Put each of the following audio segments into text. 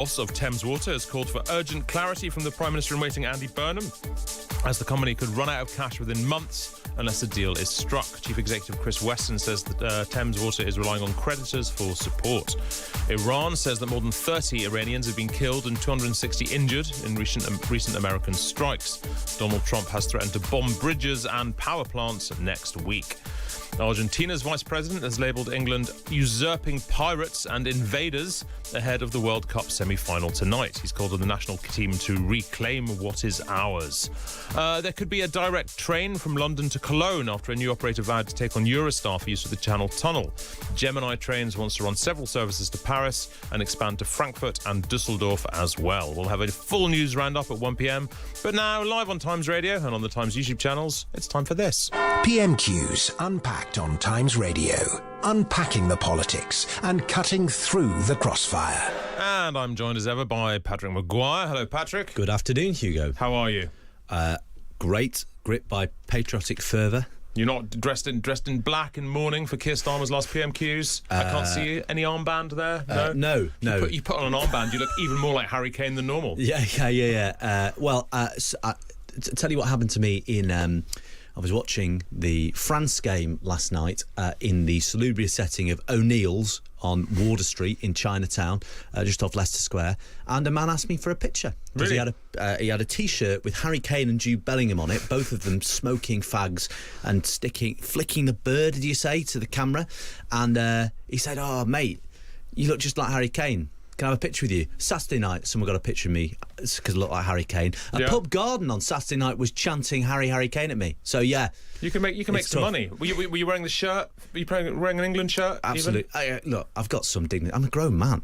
Boss of Thames Water has called for urgent clarity from the Prime Minister-in-waiting Andy Burnham, as the company could run out of cash within months unless a deal is struck. Chief Executive Chris Weston says that Thames Water is relying on creditors for support. Iran says that more than 30 Iranians have been killed and 260 injured in recent American strikes. Donald Trump has threatened to bomb bridges and power plants next week. Argentina's vice president has labelled England usurping pirates and invaders ahead of the World Cup semi-final tonight. He's called on the national team to reclaim what is ours. There could be a direct train from London to Cologne after a new operator vowed to take on Eurostar for use of the Channel Tunnel. Gemini Trains wants to run several services to Paris and expand to Frankfurt and Dusseldorf as well. We'll have a full news roundup at 1 p.m. But now, live on Times Radio and on the Times YouTube channels, it's time for this. PMQs, Unpacked on Times Radio. Unpacking the politics and cutting through the crossfire. And I'm joined as ever by Patrick Maguire. Hello, Patrick. Good afternoon, Hugo. How are you? Great, gripped by patriotic fervour. You're not dressed in black in mourning for Keir Starmer's last PMQs? I can't see you. Any armband there? No. You put on an armband, you look even more like Harry Kane than normal. Yeah. Tell you what happened to me in... I was watching the France game last night in the salubrious setting of O'Neill's on Wardour Street in Chinatown, just off Leicester Square, and a man asked me for a picture. Really? He had a T-shirt with Harry Kane and Jude Bellingham on it, both of them smoking fags and flicking the bird, did you say, to the camera? And he said, "Oh, mate, you look just like Harry Kane. Can I have a picture with you?" Saturday night, someone got a picture of me because I look like Harry Kane. Pub Garden on Saturday night was chanting Harry Kane at me. So yeah, you can make some money. Were you wearing the shirt? Were you wearing an England shirt? Absolutely. Look, I've got some dignity. I'm a grown man.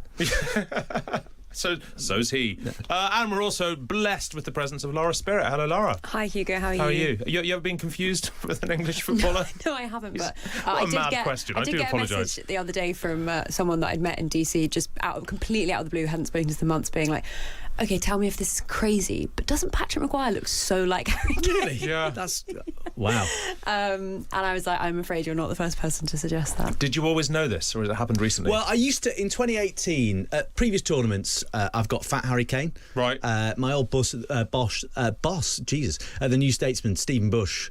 So's he. And we're also blessed with the presence of Lara Spirit. Hello, Lara. Hi, Hugo. How are you? How are you? You ever been confused with an English footballer? No, I haven't. But what a mad question. I do get apologise. a message the other day from someone that I'd met in DC, just completely out of the blue, hadn't spoken to the months, being like, "Okay, tell me if this is crazy, but doesn't Patrick Maguire look so like Harry Kane?" Really? Yeah. That's wow. And I was like, I'm afraid you're not the first person to suggest that. Did you always know this, or has it happened recently? Well, I used to, in 2018, at previous tournaments, I've got Fat Harry Kane. Right. My old boss, the New Statesman, Stephen Bush,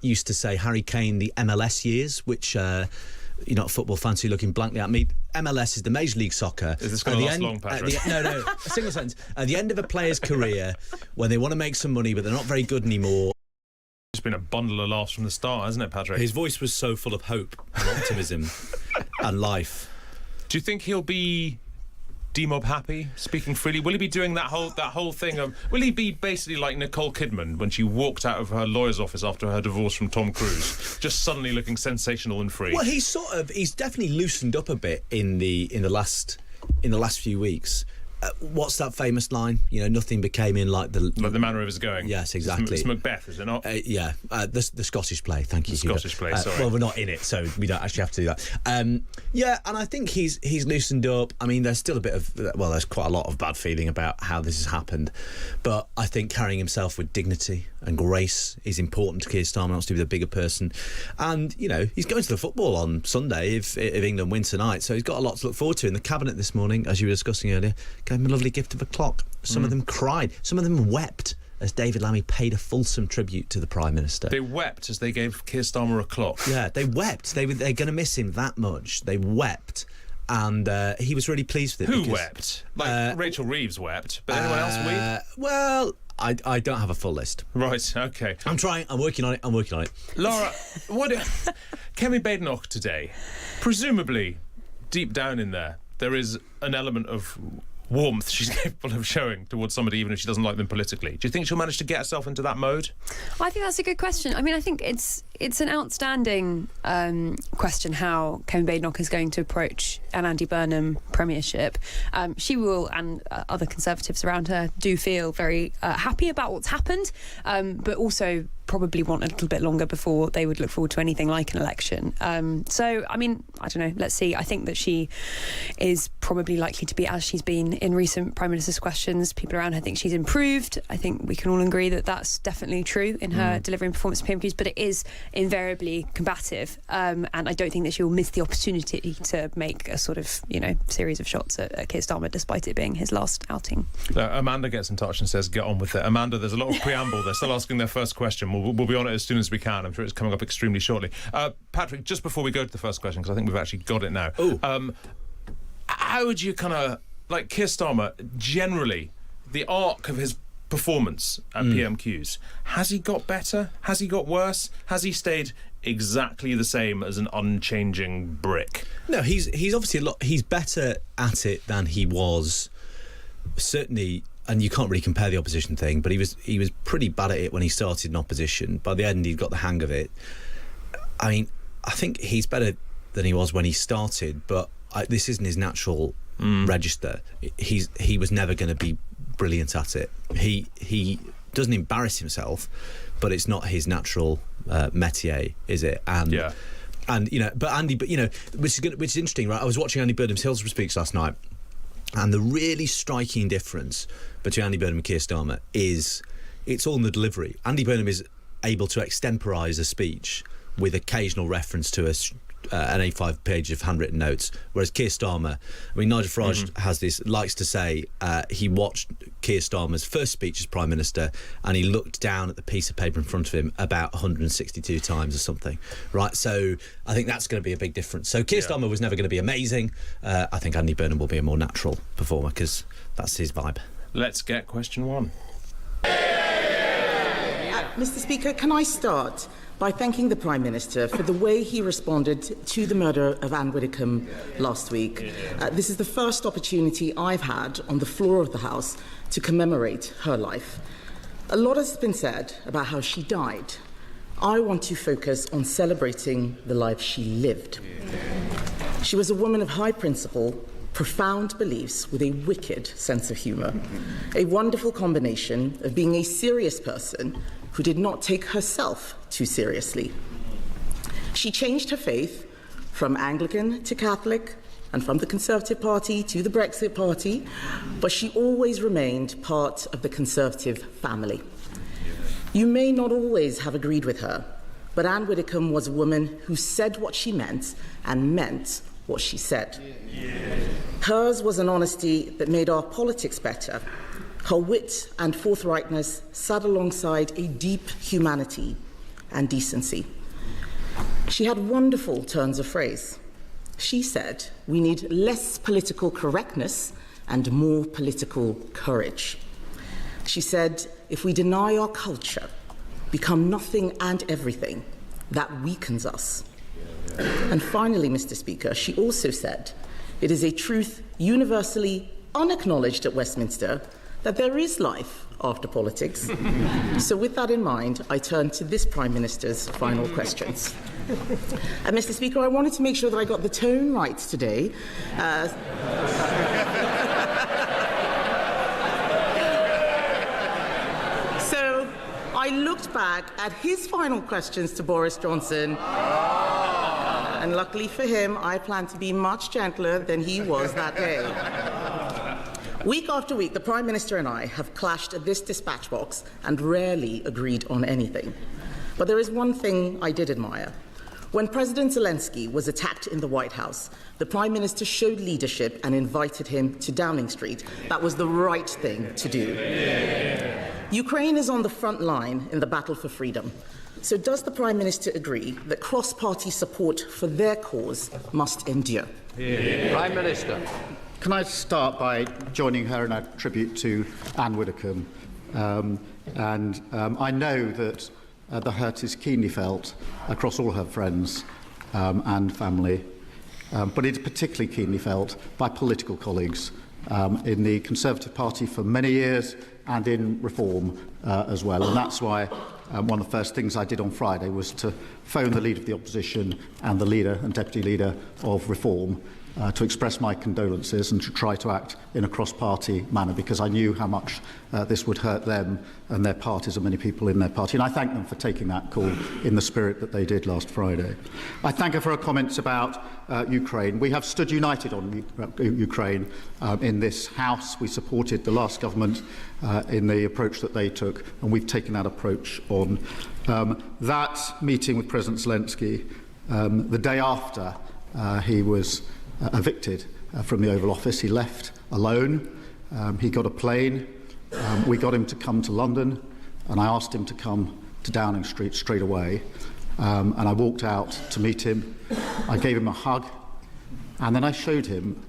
used to say Harry Kane, the MLS years, which... you're not a football fan, so you're looking blankly at me. MLS is the Major League Soccer. Is this going to last long, Patrick? No. A single sentence. At the end of a player's career, when they want to make some money, but they're not very good anymore. It's been a bundle of laughs from the start, hasn't it, Patrick? His voice was so full of hope and optimism and life. Do you think he'll be demob happy, speaking freely? Will he be doing that whole thing of... Will he be basically like Nicole Kidman when she walked out of her lawyer's office after her divorce from Tom Cruise, just suddenly looking sensational and free? Well, he's definitely loosened up a bit in the last few weeks. What's that famous line? Nothing became in like the manner of his going. Yes, exactly. It's Macbeth, is it not? Yeah, the Scottish play. Thank you. The Scottish play. Sorry. Well, we're not in it, so we don't actually have to do that. Yeah, and I think he's loosened up. I mean, there's still a bit of there's quite a lot of bad feeling about how this has happened, but I think carrying himself with dignity and grace is important to Keir Starmer. Wants to be the bigger person, and he's going to the football on Sunday if England win tonight, so he's got a lot to look forward to. In the cabinet this morning, as you were discussing earlier, gave him a lovely gift of a clock. Some of them cried, some of them wept as David Lammy paid a fulsome tribute to the Prime Minister. They wept as they gave Keir Starmer a clock. Yeah, they wept. They're going to miss him that much. They wept, and he was really pleased with it. Who wept? Like Rachel Reeves wept, but anyone else weep? Well, I don't have a full list. Right, okay. I'm trying. I'm working on it. Lara, Kemi Badenoch today, presumably, deep down in there is an element of warmth she's capable of showing towards somebody, even if she doesn't like them politically. Do you think she'll manage to get herself into that mode? I think that's a good question. I mean, I think it's an outstanding question how Kemi Badenoch is going to approach an Andy Burnham premiership. She will, and other Conservatives around her, do feel very happy about what's happened, but also probably want a little bit longer before they would look forward to anything like an election. So, I mean, I don't know. Let's see. I think that she is probably likely to be as she's been in recent Prime Minister's questions. People around her think she's improved. I think we can all agree that that's definitely true in her delivery and performance of PMQs, but it is invariably combative. And I don't think that she will miss the opportunity to make a sort of, series of shots at Keir Starmer, despite it being his last outing. Amanda gets in touch and says, get on with it. Amanda, there's a lot of preamble. They're still asking their first question. We'll be on it as soon as we can. I'm sure it's coming up extremely shortly. Patrick, just before we go to the first question, because I think we've actually got it now. How would you kind of, like Keir Starmer, generally, the arc of his performance at PMQs, has he got better? Has he got worse? Has he stayed exactly the same as an unchanging brick? No, he's obviously he's better at it than he was, certainly. And you can't really compare the opposition thing, but he was pretty bad at it when he started in opposition. By the end, he'd got the hang of it. I mean, I think he's better than he was when he started, but this isn't his natural register. He was never going to be brilliant at it. He doesn't embarrass himself, but it's not his natural métier, is it? And which is interesting, right? I was watching Andy Burnham's Hillsborough speech last night, and the really striking difference between Andy Burnham and Keir Starmer is it's all in the delivery. Andy Burnham is able to extemporise a speech with occasional reference to an A5 page of handwritten notes, whereas Keir Starmer, Nigel Farage likes to say he watched Keir Starmer's first speech as Prime Minister and he looked down at the piece of paper in front of him about 162 times or something, right? So I think that's going to be a big difference. So Keir Starmer was never going to be amazing. I think Andy Burnham will be a more natural performer because that's his vibe. Let's get question one. Mr. Speaker, can I start by thanking the Prime Minister for the way he responded to the murder of Anne Widdecombe last week. This is the first opportunity I've had on the floor of the House to commemorate her life. A lot has been said about how she died. I want to focus on celebrating the life she lived. She was a woman of high principle, profound beliefs with a wicked sense of humour, a wonderful combination of being a serious person who did not take herself too seriously. She changed her faith from Anglican to Catholic and from the Conservative Party to the Brexit Party, but she always remained part of the Conservative family. You may not always have agreed with her, but Anne Widdecombe was a woman who said what she meant and meant what she said. Hers was an honesty that made our politics better. Her wit and forthrightness sat alongside a deep humanity and decency. She had wonderful turns of phrase. She said, we need less political correctness and more political courage. She said, if we deny our culture, become nothing and everything, that weakens us. And finally, Mr. Speaker, she also said, it is a truth universally unacknowledged at Westminster that there is life after politics. So with that in mind, I turn to this Prime Minister's final questions. Mr. Speaker, I wanted to make sure that I got the tone right today. So I looked back at his final questions to Boris Johnson, and luckily for him, I plan to be much gentler than he was that day. Week after week, the Prime Minister and I have clashed at this dispatch box and rarely agreed on anything. But there is one thing I did admire. When President Zelensky was attacked in the White House, the Prime Minister showed leadership and invited him to Downing Street. That was the right thing to do. Ukraine is on the front line in the battle for freedom. So does the Prime Minister agree that cross-party support for their cause must endure? Prime Minister. Can I start by joining her in a tribute to Anne Widdecombe? I know that the hurt is keenly felt across all her friends and family, but it's particularly keenly felt by political colleagues in the Conservative Party for many years and in Reform as well. And that's why one of the first things I did on Friday was to phone the Leader of the Opposition and the Leader and Deputy Leader of Reform to express my condolences and to try to act in a cross-party manner, because I knew how much this would hurt them and their parties and many people in their party. And I thank them for taking that call in the spirit that they did last Friday. I thank her for her comments about Ukraine. We have stood united on Ukraine in this House. We supported the last government in the approach that they took, and we've taken that approach on. That meeting with President Zelensky, the day after he was evicted from the Oval Office, he left alone. He got a plane. We got him to come to London, and I asked him to come to Downing Street straight away. And I walked out to meet him. I gave him a hug, and then I showed him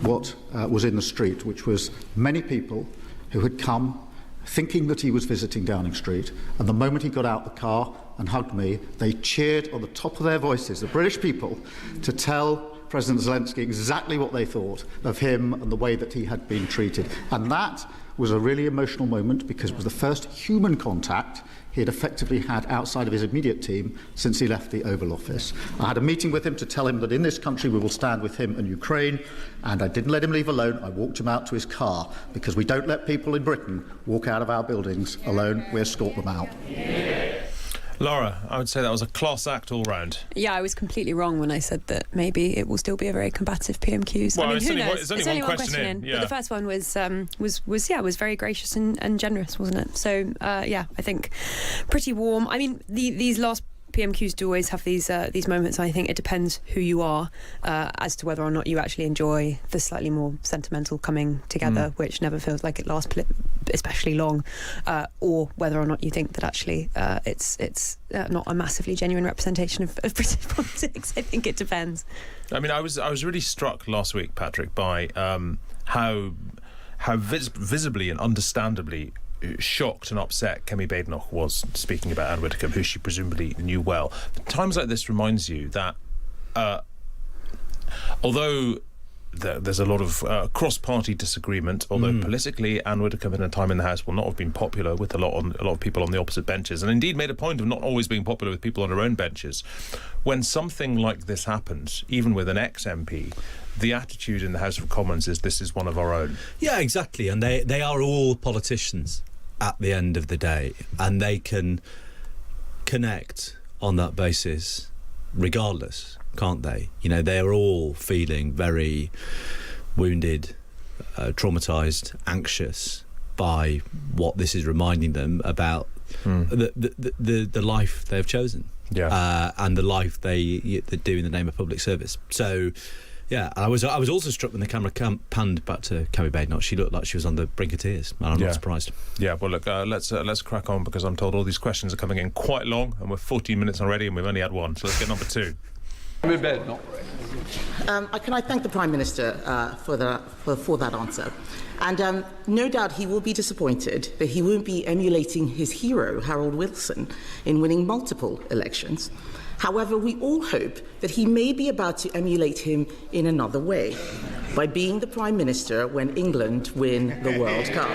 what was in the street, which was many people who had come thinking that he was visiting Downing Street, and the moment he got out the car and hugged me, they cheered on the top of their voices, the British people, to tell President Zelensky exactly what they thought of him and the way that he had been treated. And that was a really emotional moment, because it was the first human contact he had effectively had outside of his immediate team since he left the Oval Office. I had a meeting with him to tell him that in this country we will stand with him and Ukraine, and I didn't let him leave alone. I walked him out to his car, because we don't let people in Britain walk out of our buildings alone. We escort them out. Lara, I would say that was a class act all round. Yeah, I was completely wrong when I said that maybe it will still be a very combative PMQs. Well, I mean, it's who only knows? it's only one question in. Yeah. But the first one was very gracious and generous, wasn't it? So I think pretty warm. I mean, these last PMQs do always have these moments. I think it depends who you are as to whether or not you actually enjoy the slightly more sentimental coming together, which never feels like it lasts especially long, or whether or not you think that actually it's not a massively genuine representation of British politics. I think it depends. I mean, I was really struck last week, Patrick, by how visibly and understandably shocked and upset Kemi Badenoch was speaking about Anne Widdecombe, who she presumably knew well. But times like this reminds you that although there's a lot of cross-party disagreement, although politically Anne Widdecombe in her time in the House will not have been popular with a lot of people on the opposite benches, and indeed made a point of not always being popular with people on her own benches. When something like this happens, even with an ex-MP, the attitude in the House of Commons is this is one of our own. Yeah, exactly. And they are all politicians at the end of the day, and they can connect on that basis regardless, can't they? You know, they're all feeling very wounded, traumatised, anxious by what this is reminding them about the life they've chosen, and the life they do in the name of public service. So, yeah, I was also struck when the camera panned back to Kemi Badenoch. She looked like she was on the brink of tears, and I'm not surprised. Yeah, well, look, let's crack on, because I'm told all these questions are coming in quite long, and we're 14 minutes already, and we've only had one. So let's get number two. Can I thank the Prime Minister for that answer? And no doubt he will be disappointed that he won't be emulating his hero, Harold Wilson, in winning multiple elections. However, we all hope that he may be about to emulate him in another way, by being the Prime Minister when England win the World Cup.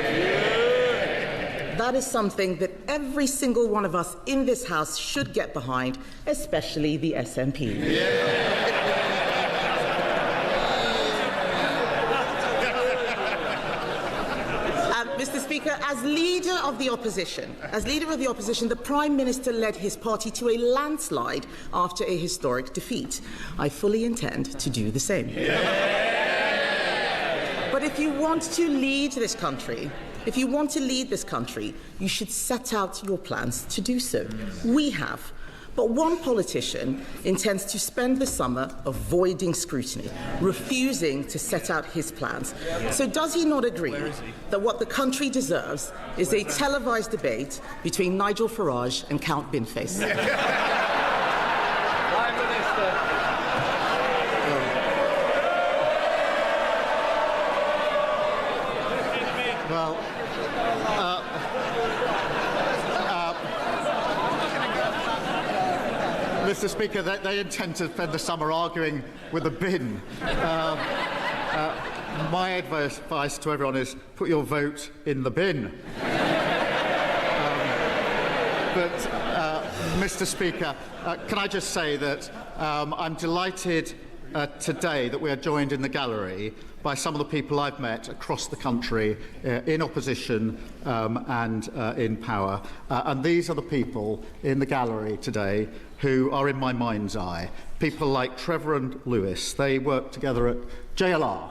That is something that every single one of us in this House should get behind, especially the SNP. Mr. Speaker, as leader of the opposition, the Prime Minister led his party to a landslide after a historic defeat. I fully intend to do the same. But if you want to lead this country, you should set out your plans to do so. We have. But one politician intends to spend the summer avoiding scrutiny, refusing to set out his plans. So does he not agree that what the country deserves is a televised debate between Nigel Farage and Count Binface? Well, Mr. Speaker, they intend to spend the summer arguing with the bin. My advice to everyone is put your vote in the bin. Mr. Speaker, can I just say that I'm delighted today that we are joined in the gallery by some of the people I've met across the country in opposition and in power. And these are the people in the gallery today who are in my mind's eye. People like Trevor and Lewis. They worked together at JLR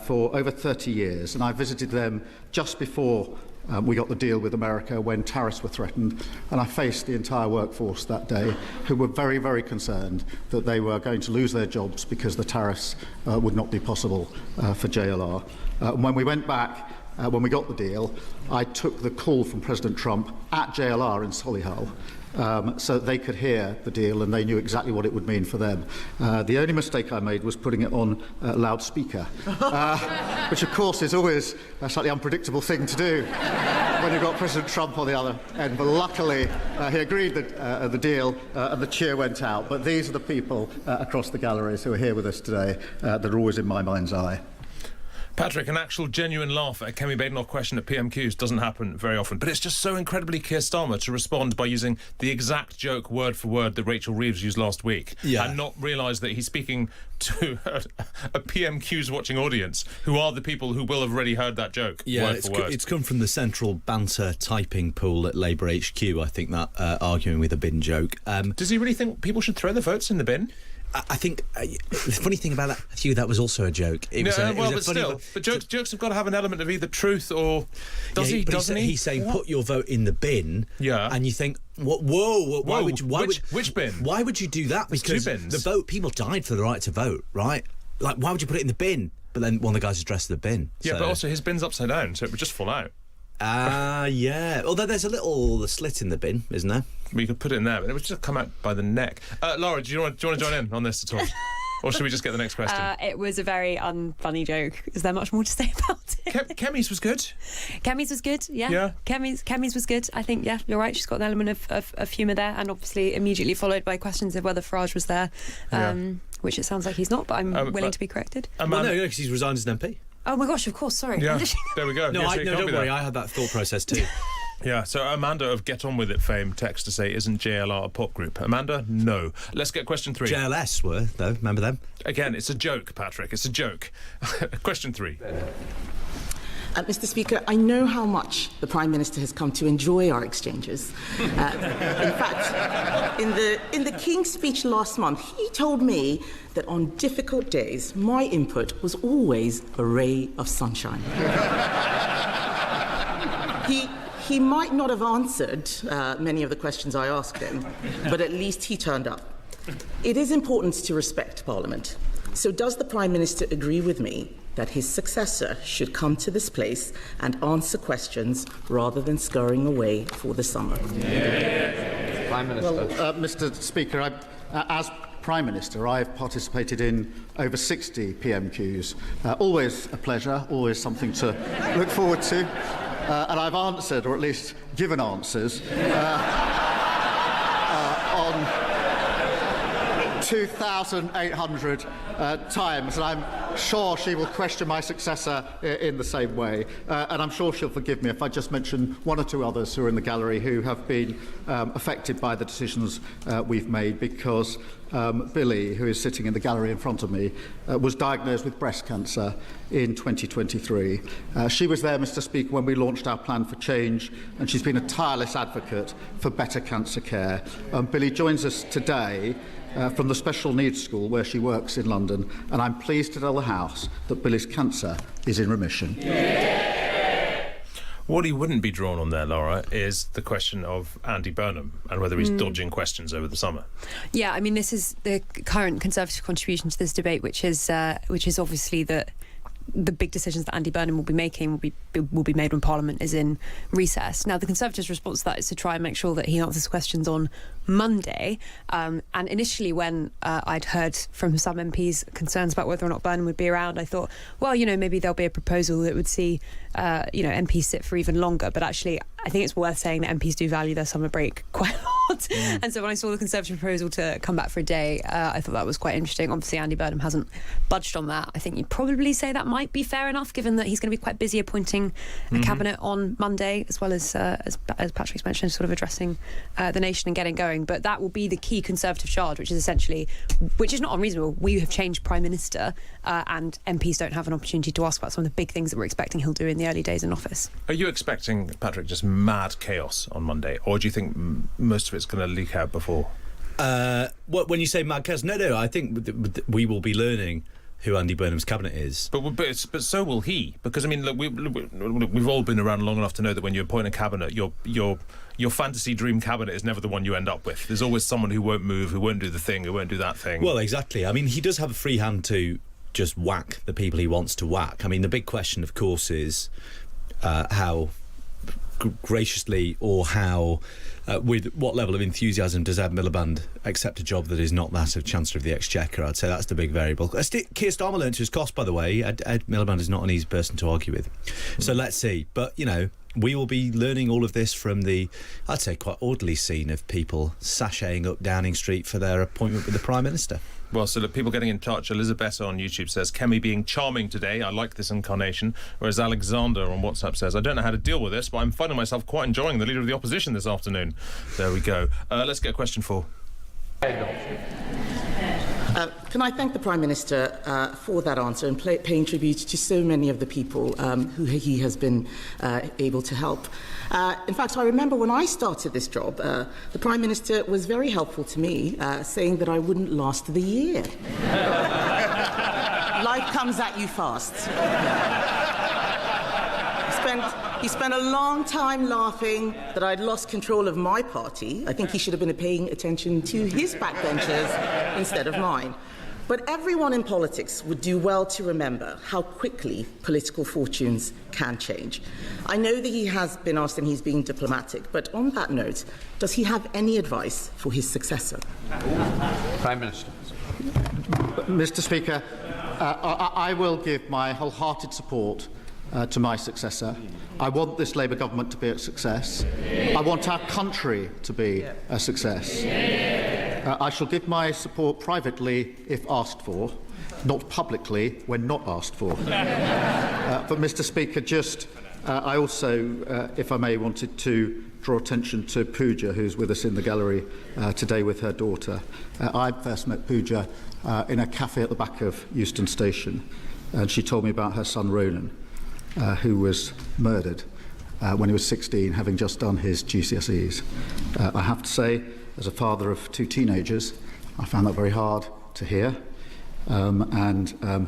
for over 30 years, and I visited them just before we got the deal with America when tariffs were threatened, and I faced the entire workforce that day who were very, very concerned that they were going to lose their jobs because the tariffs would not be possible for JLR. When we went back, when we got the deal, I took the call from President Trump at JLR in Solihull so that they could hear the deal and they knew exactly what it would mean for them. The only mistake I made was putting it on loudspeaker, which of course is always a slightly unpredictable thing to do when you've got President Trump on the other end. But luckily he agreed the deal and the cheer went out. But these are the people across the galleries who are here with us today that are always in my mind's eye. Patrick, an actual genuine laugh at a Kemi Badenoch question at PMQs doesn't happen very often, but it's just so incredibly Keir Starmer to respond by using the exact joke word for word that Rachel Reeves used last week, and not realise that he's speaking to a PMQs watching audience who are the people who will have already heard that joke word for word. It's come from the central banter typing pool at Labour HQ, I think, that arguing with a bin joke. Does he really think people should throw their votes in the bin? I think the funny thing about that, Hugh, that was also a joke. But jokes have got to have an element of either truth or doesn't he? He's saying put your vote in the bin, and you think, whoa, which bin? Why would you do that? Because two bins. The vote, people died for the right to vote, right? Like, why would you put it in the bin? But then one of the guys addressed the bin. Yeah, but also his bin's upside down, so it would just fall out. Yeah. Although there's a little slit in the bin, isn't there? We could put it in there, but it would just come out by the neck. Lara, do you want to join in on this at all? Or should we just get the next question? It was a very unfunny joke. Is there much more to say about it? Kemi's was good. Kemi's was good, yeah. Kemi's was good. I think, yeah, you're right. She's got an element of humour there, and obviously immediately followed by questions of whether Farage was there, which it sounds like he's not, but I'm willing to be corrected. Well, no, because he's resigned as an MP. Oh my gosh, of course, sorry. Yeah, there we go. No, don't worry, I had that thought process too. Yeah, so Amanda of Get On With It fame texts to say, isn't JLR a pop group? Amanda, no. Let's get question 3. JLS were, though, remember them? Again, it's a joke, Patrick, it's a joke. Question 3. Mr. Speaker, I know how much the Prime Minister has come to enjoy our exchanges. In fact, in the King's speech last month, he told me that on difficult days, my input was always a ray of sunshine. He might not have answered many of the questions I asked him, but at least he turned up. It is important to respect Parliament. So does the Prime Minister agree with me that his successor should come to this place and answer questions rather than scurrying away for the summer? Yeah. Prime Minister. Well, Mr. Speaker, as Prime Minister, I've participated in over 60 PMQs. Always a pleasure, always something to look forward to. And I've answered, or at least given answers, on 2,800 times, and I'm sure she will question my successor in the same way. And I'm sure she'll forgive me if I just mention one or two others who are in the gallery who have been affected by the decisions we've made, because Billy, who is sitting in the gallery in front of me, was diagnosed with breast cancer in 2023. She was there, Mr. Speaker, when we launched our plan for change, and she's been a tireless advocate for better cancer care. Billy joins us today from the Special Needs School where she works in London, and I'm pleased to tell the House that Billy's cancer is in remission. What he wouldn't be drawn on there, Laura, is the question of Andy Burnham and whether he's dodging questions over the summer. Yeah, I mean, this is the current Conservative contribution to this debate, which is obviously that the big decisions that Andy Burnham will be making will be made when Parliament is in recess. Now, the Conservatives' response to that is to try and make sure that he answers questions on Monday. And initially, when I'd heard from some MPs concerns about whether or not Burnham would be around, I thought, well, maybe there'll be a proposal that would see, MPs sit for even longer. But actually, I think it's worth saying that MPs do value their summer break quite a lot. And so when I saw the Conservative proposal to come back for a day, I thought that was quite interesting. Obviously, Andy Burnham hasn't budged on that. I think you'd probably say that might be fair enough, given that he's going to be quite busy appointing a cabinet on Monday, as well as Patrick's mentioned, sort of addressing the nation and getting going. But that will be the key Conservative charge, which is not unreasonable. We have changed Prime Minister, and MPs don't have an opportunity to ask about some of the big things that we're expecting he'll do in the early days in office. Are you expecting, Patrick, just mad chaos on Monday, or do you think most of it's going to leak out before? When you say mad chaos, no, I think we will be learning who Andy Burnham's cabinet is. But so will he, because I mean, look, we've all been around long enough to know that when you appoint a cabinet, your fantasy dream cabinet is never the one you end up with. There's always someone who won't move, who won't do the thing, who won't do that thing. Well, exactly. I mean, he does have a free hand to just whack the people he wants to whack. I mean, the big question, of course, is how graciously or with what level of enthusiasm does Ed Miliband accept a job that is not that of Chancellor of the Exchequer? I'd say that's the big variable. Keir Starmer learned to his cost, by the way. Ed Miliband is not an easy person to argue with. So let's see. But, we will be learning all of this from the, I'd say, quite orderly scene of people sashaying up Downing Street for their appointment with the Prime Minister. Well, so the people getting in touch, Elizabeth on YouTube says, Kemi being charming today, I like this incarnation, whereas Alexander on WhatsApp says, I don't know how to deal with this, but I'm finding myself quite enjoying the Leader of the Opposition this afternoon. There we go. Let's get a question for. Can I thank the Prime Minister for that answer and paying tribute to so many of the people who he has been able to help. In fact, I remember when I started this job, the Prime Minister was very helpful to me, saying that I wouldn't last the year. Life comes at you fast. He spent a long time laughing that I'd lost control of my party. I think he should have been paying attention to his backbenchers instead of mine. But everyone in politics would do well to remember how quickly political fortunes can change. I know that he has been asked and he's being diplomatic, but on that note, does he have any advice for his successor? Prime Minister. Mr. Speaker, I will give my wholehearted support to my successor. I want this Labour government to be a success. I want our country to be a success. I shall give my support privately if asked for, not publicly when not asked for. But, Mr. Speaker, I also, if I may, wanted to draw attention to Pooja, who's with us in the gallery today with her daughter. I first met Pooja in a cafe at the back of Euston Station, and she told me about her son Ronan, who was murdered when he was 16, having just done his GCSEs. I have to say, as a father of two teenagers, I found that very hard to hear.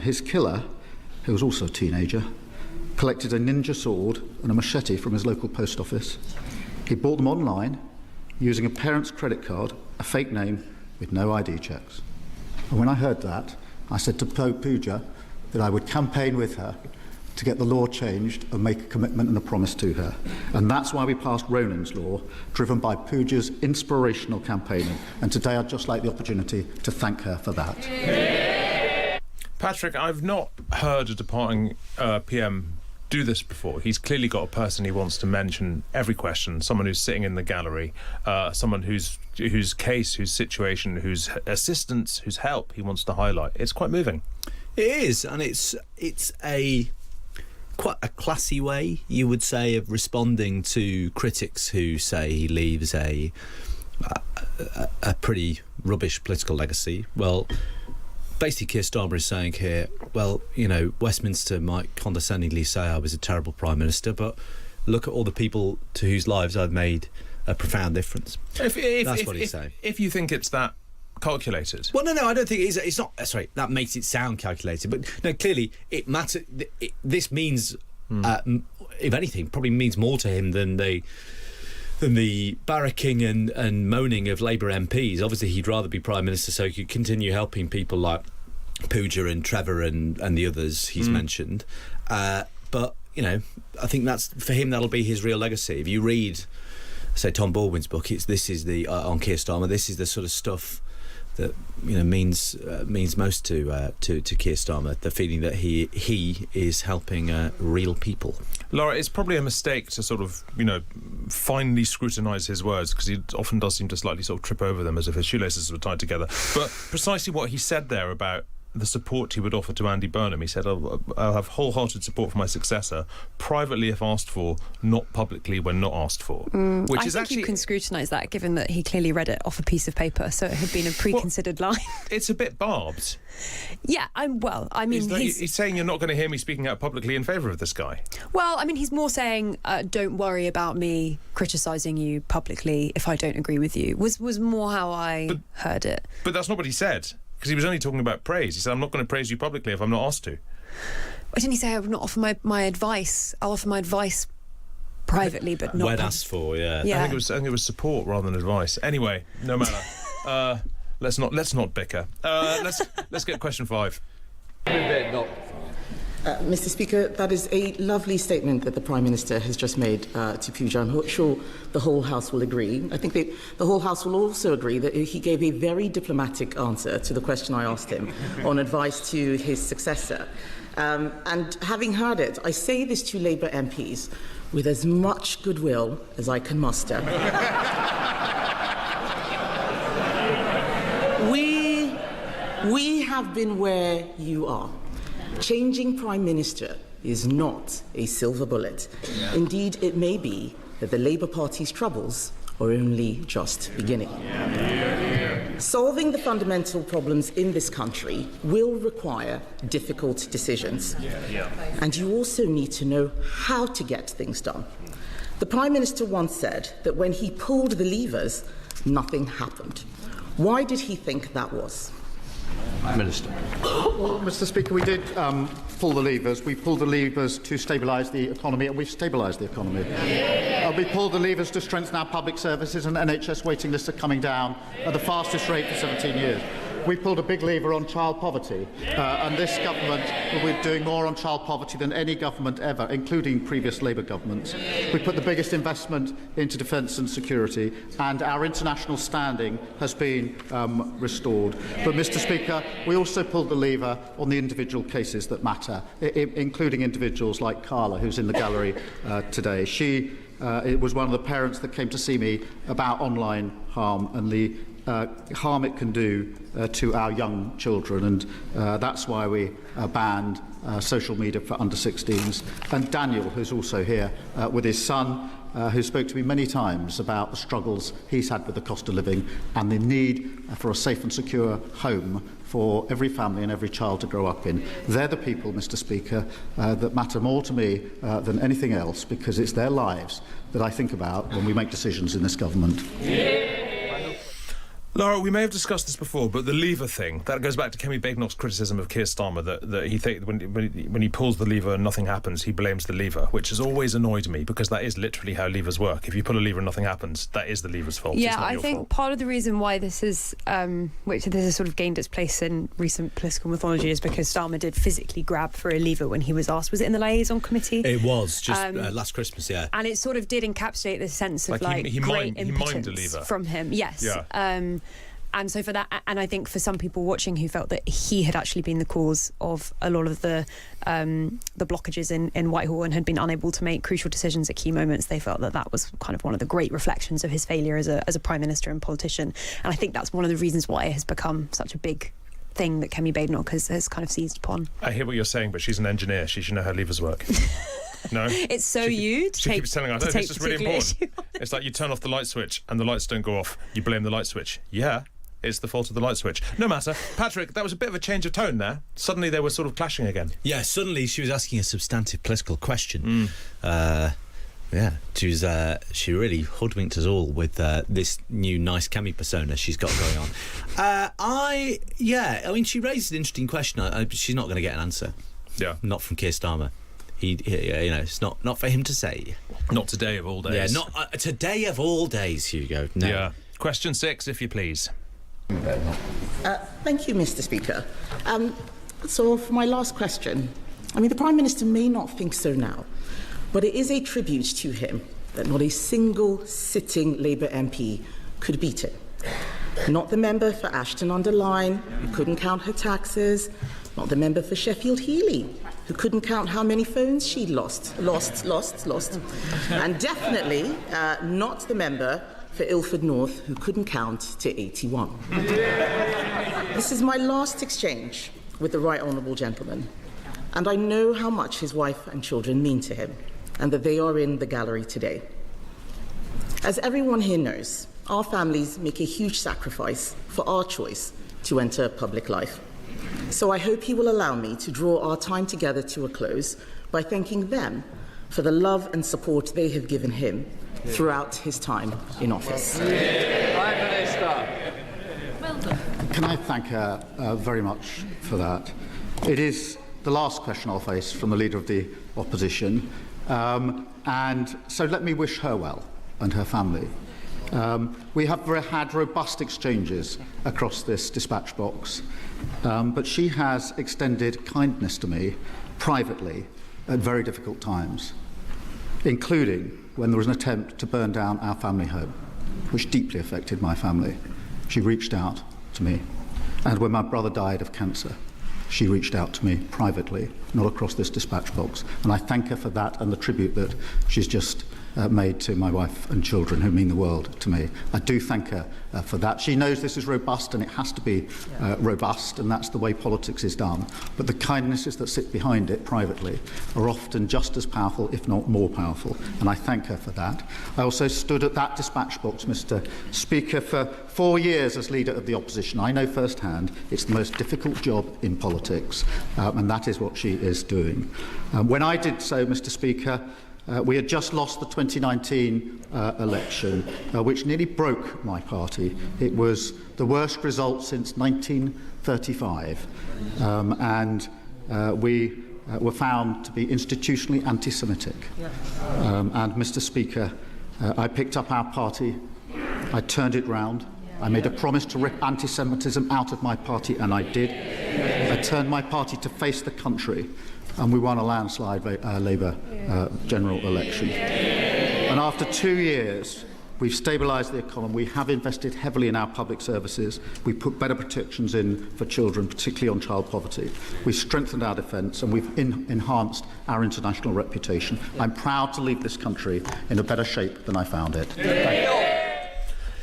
His killer, who was also a teenager, collected a ninja sword and a machete from his local post office. He bought them online using a parent's credit card, a fake name with no ID checks. And when I heard that, I said to Pooja that I would campaign with her to get the law changed and make a commitment and a promise to her. And that's why we passed Ronan's Law, driven by Pooja's inspirational campaigning. And today I'd just like the opportunity to thank her for that. Patrick, I've not heard a departing PM do this before. He's clearly got a person he wants to mention every question, someone who's sitting in the gallery, someone whose case, whose situation, whose assistance, whose help he wants to highlight. It's quite moving. It is, and it's quite a classy way, you would say, of responding to critics who say he leaves a pretty rubbish political legacy. Well, basically Keir Starmer is saying here, well, Westminster might condescendingly say I was a terrible Prime Minister, but look at all the people to whose lives I've made a profound difference. That's what he's saying. If you think it's that calculated. Well, no, I don't think it's not. Sorry, that makes it sound calculated, but no, clearly it matters. This means, if anything, probably means more to him than the barracking and moaning of Labour MPs. Obviously, he'd rather be Prime Minister so he could continue helping people like Pooja and Trevor and the others he's mentioned. But I think that's for him. That'll be his real legacy. If you read, say, Tom Baldwin's book, this is the on Keir Starmer. This is the sort of stuff means most to Keir Starmer. The feeling that he is helping real people. Lara, it's probably a mistake to sort of, finely scrutinise his words, because he often does seem to slightly sort of trip over them as if his shoelaces were tied together. But precisely what he said there about the support he would offer to Andy Burnham, he said, I'll have wholehearted support for my successor, privately if asked for, not publicly when not asked for. I think you can scrutinise that, given that he clearly read it off a piece of paper, so it had been a pre-considered line. It's a bit barbed. Yeah, he's saying you're not going to hear me speaking out publicly in favour of this guy. Well, I mean, he's more saying, don't worry about me criticising you publicly if I don't agree with you, was more how I heard it. But that's not what he said, because he was only talking about praise. He said, I'm not going to praise you publicly if I'm not asked to. Why didn't he say I would not offer my advice? I'll offer my advice privately, but not... When asked for, yeah. I think it was support rather than advice. Anyway, no matter. Let's not bicker. Let's get question 5. Mr. Speaker, that is a lovely statement that the Prime Minister has just made to Pooja. I'm sure the whole House will agree. I think the whole House will also agree that he gave a very diplomatic answer to the question I asked him on advice to his successor. And having heard it, I say this to Labour MPs with as much goodwill as I can muster. We have been where you are. Changing Prime Minister is not a silver bullet. Indeed, it may be that the Labour Party's troubles are only just beginning. Solving the fundamental problems in this country will require difficult decisions. And you also need to know how to get things done. The Prime Minister once said that when he pulled the levers, nothing happened. Why did he think that was? Minister. Well, Mr. Speaker, we did pull the levers. We pulled the levers to stabilise the economy, and we've stabilised the economy. We pulled the levers to strengthen our public services, and NHS waiting lists are coming down at the fastest rate for 17 years. We pulled a big lever on child poverty, and this government will be doing more on child poverty than any government ever, including previous Labour governments. We put the biggest investment into defence and security, and our international standing has been restored. But, Mr. Speaker, we also pulled the lever on the individual cases that matter, including individuals like Carla, who's in the gallery today. It was one of the parents that came to see me about online harm and the harm it can do to our young children, and that's why we banned social media for under 16s. And Daniel, who's also here with his son, who spoke to me many times about the struggles he's had with the cost of living and the need for a safe and secure home for every family and every child to grow up in. They're the people, Mr. Speaker, that matter more to me than anything else, because it's their lives that I think about when we make decisions in this government. Lara, we may have discussed this before, but the lever thing, that goes back to Kemi Badenoch's criticism of Keir Starmer, that he thinks when he pulls the lever and nothing happens, he blames the lever, which has always annoyed me, because that is literally how levers work. If you pull a lever and nothing happens, that is the lever's fault. Yeah, it's not I your think fault. part of the reason why this has sort of gained its place in recent political mythology is because Starmer did physically grab for a lever when he was asked. Was it in the liaison committee? It was, just last Christmas, yeah. And it sort of did encapsulate this sense of he great mined a impotence lever from him. Yes. Yeah. And so for that, and I think for some people watching who felt that he had actually been the cause of a lot of the blockages in Whitehall and had been unable to make crucial decisions at key moments, they felt that was kind of one of the great reflections of his failure as a Prime Minister and politician. And I think that's one of the reasons why it has become such a big thing that Kemi Badenoch has kind of seized upon. I hear what you're saying, but she's an engineer. She should know how levers work. No? It's so she keeps telling us, this is really important. It's like you turn off the light switch and the lights don't go off. You blame the light switch. Yeah. It's the fault of the light switch. No matter. Patrick, that was a bit of a change of tone there. Suddenly they were sort of clashing again. Yeah, suddenly she was asking a substantive political question. She really hoodwinked us all with this new nice Kemi persona she's got going on. She raised an interesting question. She's not going to get an answer. Yeah. Not from Keir Starmer. It's not for him to say. Not today of all days. Yeah, not today of all days, Hugo. No. Yeah. Question 6, if you please. Thank you, Mr. Speaker. So for my last question, the Prime Minister may not think so now, but it is a tribute to him that not a single sitting Labour MP could beat him. Not the member for Ashton-under-Lyne, who couldn't count her taxes. Not the member for Sheffield-Heeley, who couldn't count how many phones she'd lost. And definitely not the member for Ilford North, who couldn't count to 81. This is my last exchange with the right honourable gentleman, and I know how much his wife and children mean to him, and that they are in the gallery today. As everyone here knows, our families make a huge sacrifice for our choice to enter public life. So I hope he will allow me to draw our time together to a close by thanking them for the love and support they have given him throughout his time in office. Prime Minister. Can I thank her very much for that? It is the last question I'll face from the Leader of the Opposition, and so let me wish her well and her family. We have had robust exchanges across this dispatch box, but she has extended kindness to me privately at very difficult times, including when there was an attempt to burn down our family home, which deeply affected my family. She reached out to me. And when my brother died of cancer, she reached out to me privately, not across this dispatch box. And I thank her for that and the tribute that she's just made to my wife and children, who mean the world to me. I do thank her for that. She knows this is robust, and it has to be robust, and that's the way politics is done. But the kindnesses that sit behind it privately are often just as powerful, if not more powerful, and I thank her for that. I also stood at that dispatch box, Mr. Speaker, for 4 years as Leader of the Opposition. I know firsthand it's the most difficult job in politics, and that is what she is doing. When I did so, Mr. Speaker, we had just lost the 2019 election, which nearly broke my party. It was the worst result since 1935, and we were found to be institutionally anti-Semitic. And, Mr. Speaker, I picked up our party, I turned it round, I made a promise to rip anti-Semitism out of my party, and I did. I turned my party to face the country, and we won a landslide Labour general election. And after 2 years, we've stabilised the economy. We have invested heavily in our public services. We put better protections in for children, particularly on child poverty. We've strengthened our defence, and we've enhanced our international reputation. I'm proud to leave this country in a better shape than I found it. Thank you.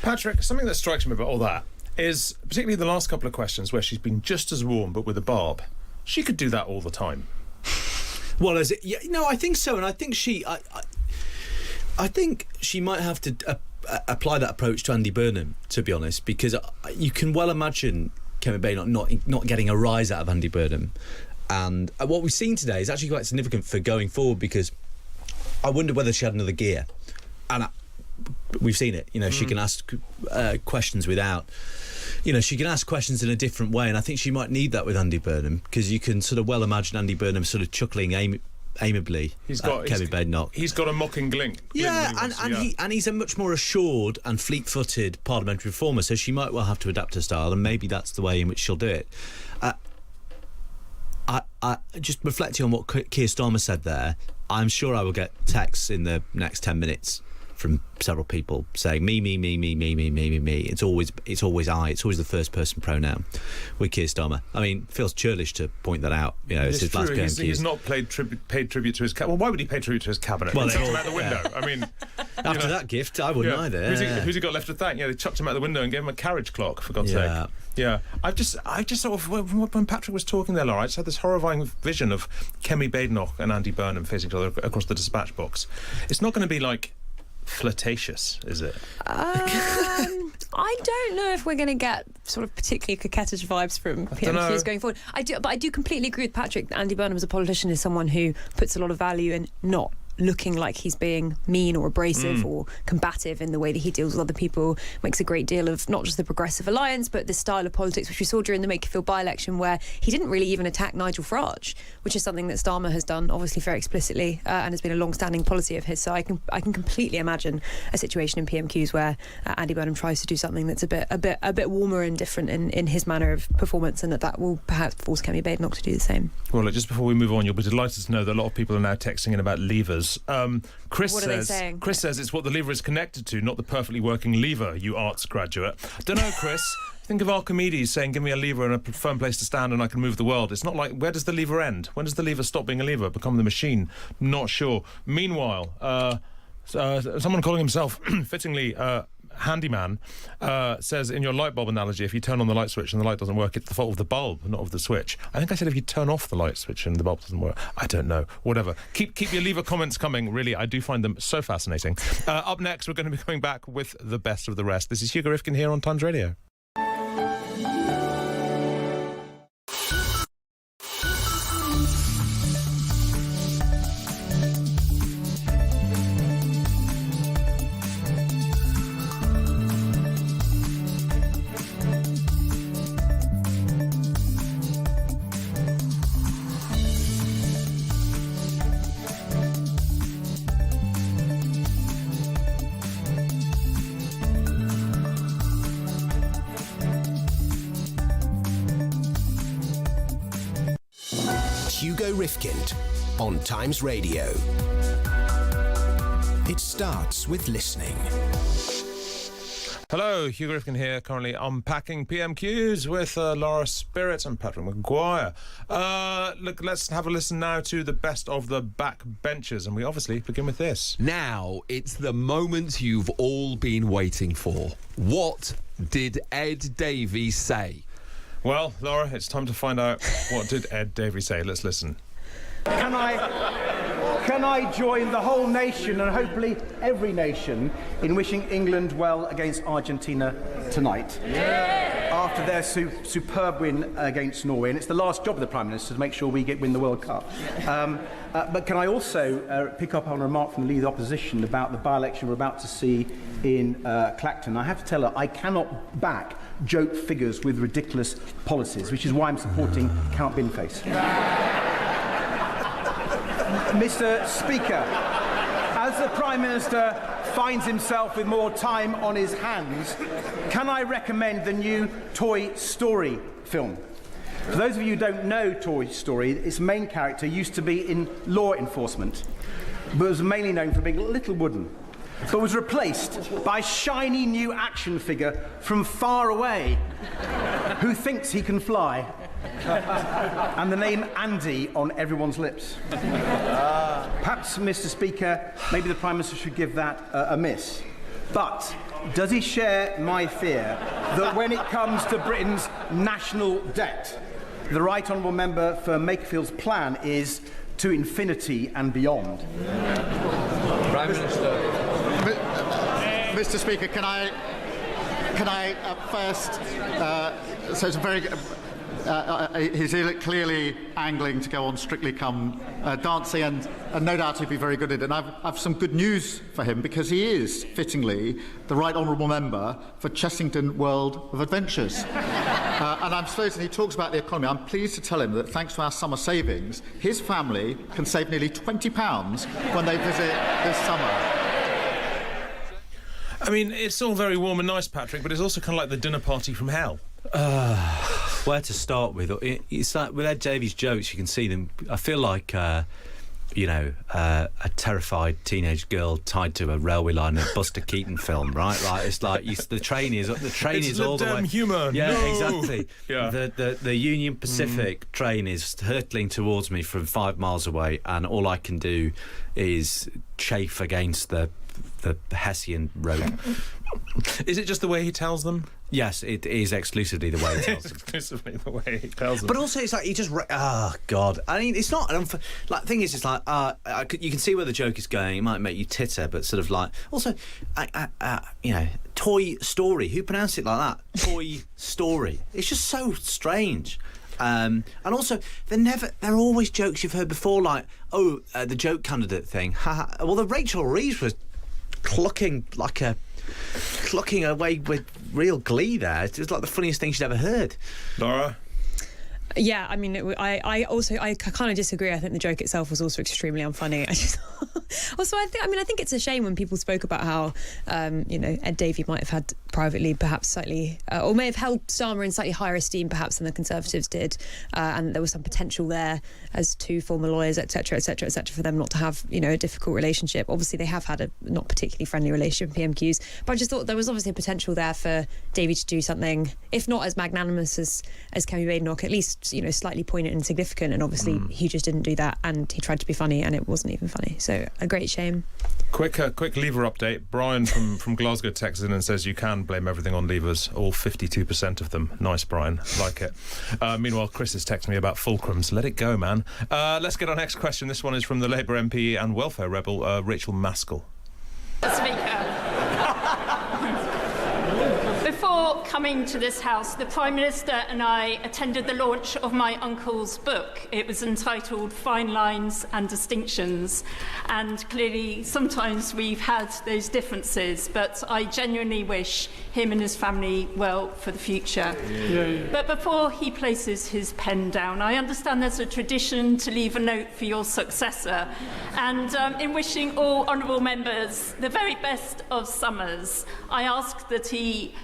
Patrick, something that strikes me about all that is, particularly the last couple of questions where she's been just as warm but with a barb, she could do that all the time. Well, is it? Yeah, no, I think so, and I think I think she might have to apply that approach to Andy Burnham, to be honest, because you can well imagine Kemi Badenoch not getting a rise out of Andy Burnham, and what we've seen today is actually quite significant for going forward, because I wonder whether she had another gear, and we've seen it. You know, she can ask questions without. You know, she can ask questions in a different way, and I think she might need that with Andy Burnham, because you can sort of well imagine Andy Burnham sort of chuckling amiably at Kemi Badenoch. He's got a mocking glint. Yeah, and he's a much more assured and fleet-footed parliamentary reformer, so she might well have to adapt her style, and maybe that's the way in which she'll do it. I just reflecting on what Keir Starmer said there, I'm sure I will get texts in the next 10 minutes from several people saying me. It's always I. It's always the first person pronoun with Keir Starmer. I mean, it feels churlish to point that out. You know, it's his last PMQs. He's not paid tribute to his cabinet. Well, why would he pay tribute to his cabinet? Well, they chucked him out the window. I mean, after that gift, I wouldn't either. Who's he got left to thank? Yeah, they chucked him out the window and gave him a carriage clock, for God's sake. Yeah, I just sort of, when Patrick was talking there, Lara, I just had this horrifying vision of Kemi Badenoch and Andy Burnham facing each other across the dispatch box. It's not going to be like flirtatious, is it? I don't know if we're going to get sort of particularly coquettish vibes from PMQs going forward. But I do completely agree with Patrick that Andy Burnham as a politician is someone who puts a lot of value in not looking like he's being mean or abrasive or combative in the way that he deals with other people. Makes a great deal of not just the Progressive Alliance, but the style of politics which we saw during the Makerfield by-election, where he didn't really even attack Nigel Farage, which is something that Starmer has done obviously very explicitly and has been a long-standing policy of his. So I can completely imagine a situation in PMQs where Andy Burnham tries to do something that's a bit warmer and different in his manner of performance, and that will perhaps force Kemi Badenoch to do the same. Well, just before we move on, you'll be delighted to know that a lot of people are now texting in about levers. liberals. Chris What are they says. saying? Chris says it's what the lever is connected to, not the perfectly working lever. You arts graduate. Don't know, Chris. Think of Archimedes saying, "Give me a lever and a firm place to stand, and I can move the world." It's not like, where does the lever end? When does the lever stop being a lever, become the machine? Not sure. Meanwhile, someone calling himself fittingly handyman says, in your light bulb analogy, if you turn on the light switch and the light doesn't work, it's the fault of the bulb, not of the switch. I think I said if you turn off the light switch and the bulb doesn't work. I don't know. Whatever. Keep your lever comments coming. Really, I do find them so fascinating. Up next, we're going to be coming back with the best of the rest. This is Hugo Rifkind here on Times Radio. Hugo Rifkind on Times Radio. It starts with listening. Hello, Hugo Rifkind here, currently unpacking PMQs with Lara Spirit and Patrick Maguire. Look, let's have a listen now to the best of the backbenchers, and we obviously begin with this. Now, it's the moment you've all been waiting for. What did Ed Davies say? Well, Laura, it's time to find out what did Ed Davies say. Let's listen. Can I join the whole nation, and hopefully every nation, in wishing England well against Argentina tonight? Yeah. After their superb win against Norway, and it's the last job of the Prime Minister to make sure we win the World Cup. But can I also pick up on a remark from the Leader of the Opposition about the by-election we're about to see in Clacton? I have to tell her I cannot back joke figures with ridiculous policies, which is why I'm supporting Count Binface. Mr. Speaker, as the Prime Minister finds himself with more time on his hands, can I recommend the new Toy Story film? For those of you who don't know Toy Story, its main character used to be in law enforcement, but was mainly known for being a little wooden, but was replaced by a shiny new action figure from far away who thinks he can fly. And the name Andy on everyone's lips. Perhaps, Mr. Speaker, maybe the Prime Minister should give that a miss. But does he share my fear that when it comes to Britain's national debt, the Right Honourable Member for Makerfield's plan is to infinity and beyond? Prime Minister. Mr. Speaker, can I first? So it's a very. He's clearly angling to go on Strictly Come Dancing, and no doubt he'll be very good at it. And I've some good news for him, because he is, fittingly, the Right Honourable Member for Chessington World of Adventures. And I'm supposing he talks about the economy. I'm pleased to tell him that thanks to our summer savings, his family can save nearly £20 when they visit this summer. I mean, it's all very warm and nice, Patrick, but it's also kind of like the dinner party from hell. Where to start with? It's like with Ed Davies' jokes, you can see them. I feel like, a terrified teenage girl tied to a railway line in a Buster Keaton film, right? Like it's like the train is all the way. Humour. Yeah, no. exactly. Yeah. The Union Pacific train is hurtling towards me from 5 miles away, and all I can do is chafe against the Hessian road. Is it just the way he tells them? Yes, it is exclusively the way he tells them. Exclusively the way he tells them. But also, it's like he just. Oh God! I mean, it's not. Like, thing is, it's like you can see where the joke is going. It might make you titter, but sort of like also, Toy Story. Who pronounced it like that? Toy Story. It's just so strange. And also, they're always jokes you've heard before, like the joke candidate thing. Well, the Rachel Reeves was clucking away with real glee there. It was like the funniest thing she'd ever heard. Laura? Yeah, I mean, I kind of disagree. I think the joke itself was also extremely unfunny. I think it's a shame when people spoke about how, Ed Davey might have had privately perhaps slightly, or may have held Starmer in slightly higher esteem perhaps than the Conservatives did, and there was some potential there as two former lawyers, etc., etc., etc., for them not to have, a difficult relationship. Obviously, they have had a not particularly friendly relationship with PMQs, but I just thought there was obviously a potential there for Davey to do something, if not as magnanimous as Kemi Badenoch, at least slightly poignant and significant, and obviously he just didn't do that, and he tried to be funny and it wasn't even funny, so a great shame. Quick lever update. Brian from Glasgow texts in and says you can blame everything on levers, all 52% of them. Nice, Brian, like it. Meanwhile, Chris has texted me about fulcrums. Let it go, man. Let's get our next question. This one is from the Labour MP and welfare rebel Rachel Maskell. Speaker, before coming to this House, the Prime Minister and I attended the launch of my uncle's book. It was entitled Fine Lines and Distinctions, and clearly sometimes we've had those differences, but I genuinely wish him and his family well for the future. But before he places his pen down, I understand there's a tradition to leave a note for your successor, and in wishing all honourable members the very best of summers, I ask that he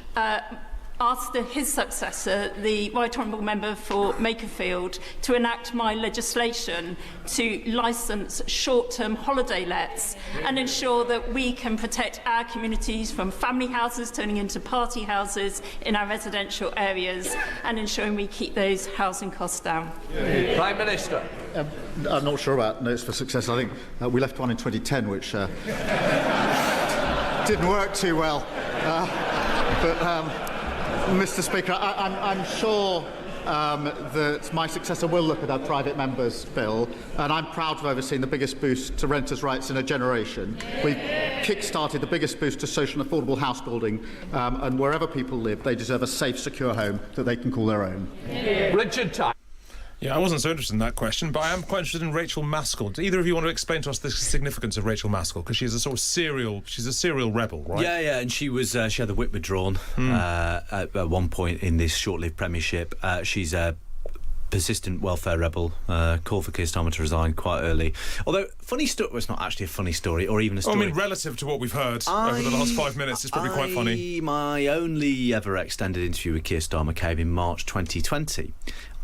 asked his successor, the Right Honourable Member for Makerfield, to enact my legislation to licence short-term holiday lets and ensure that we can protect our communities from family houses turning into party houses in our residential areas, and ensuring we keep those housing costs down. Prime Minister. I'm not sure about notes for success. I think we left one in 2010, which didn't work too well. Mr. Speaker, I'm sure that my successor will look at our private members' bill, and I'm proud to have overseen the biggest boost to renters' rights in a generation. We kick-started the biggest boost to social and affordable house building, and wherever people live, they deserve a safe, secure home that they can call their own. Richard Time. Yeah, I wasn't so interested in that question, but I am quite interested in Rachel Maskell. Do either of you want to explain to us the significance of Rachel Maskell? Because she's a sort of she's a serial rebel, right? Yeah, and she had the whip withdrawn at one point in this short-lived premiership. She's a persistent welfare rebel, called for Keir Starmer to resign quite early. Although, funny story, well, it's not actually a funny story, or even a story. I mean, relative to what we've heard over the last 5 minutes, it's probably quite funny. My only ever extended interview with Keir Starmer came in March 2020.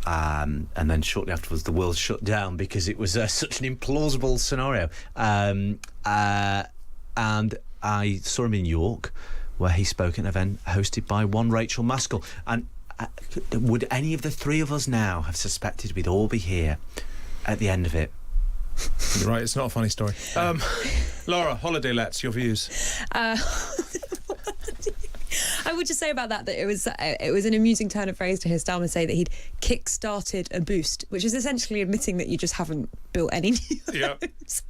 And then shortly afterwards the world shut down because it was such an implausible scenario, and I saw him in York where he spoke at an event hosted by one Rachel Maskell, and would any of the three of us now have suspected we'd all be here at the end of it? You're right, it's not a funny story. Lara, holiday lets, your views? I would just say about that it was an amusing turn of phrase to hear Starmer say that he'd kick-started a boost, which is essentially admitting that you just haven't built any new homes. So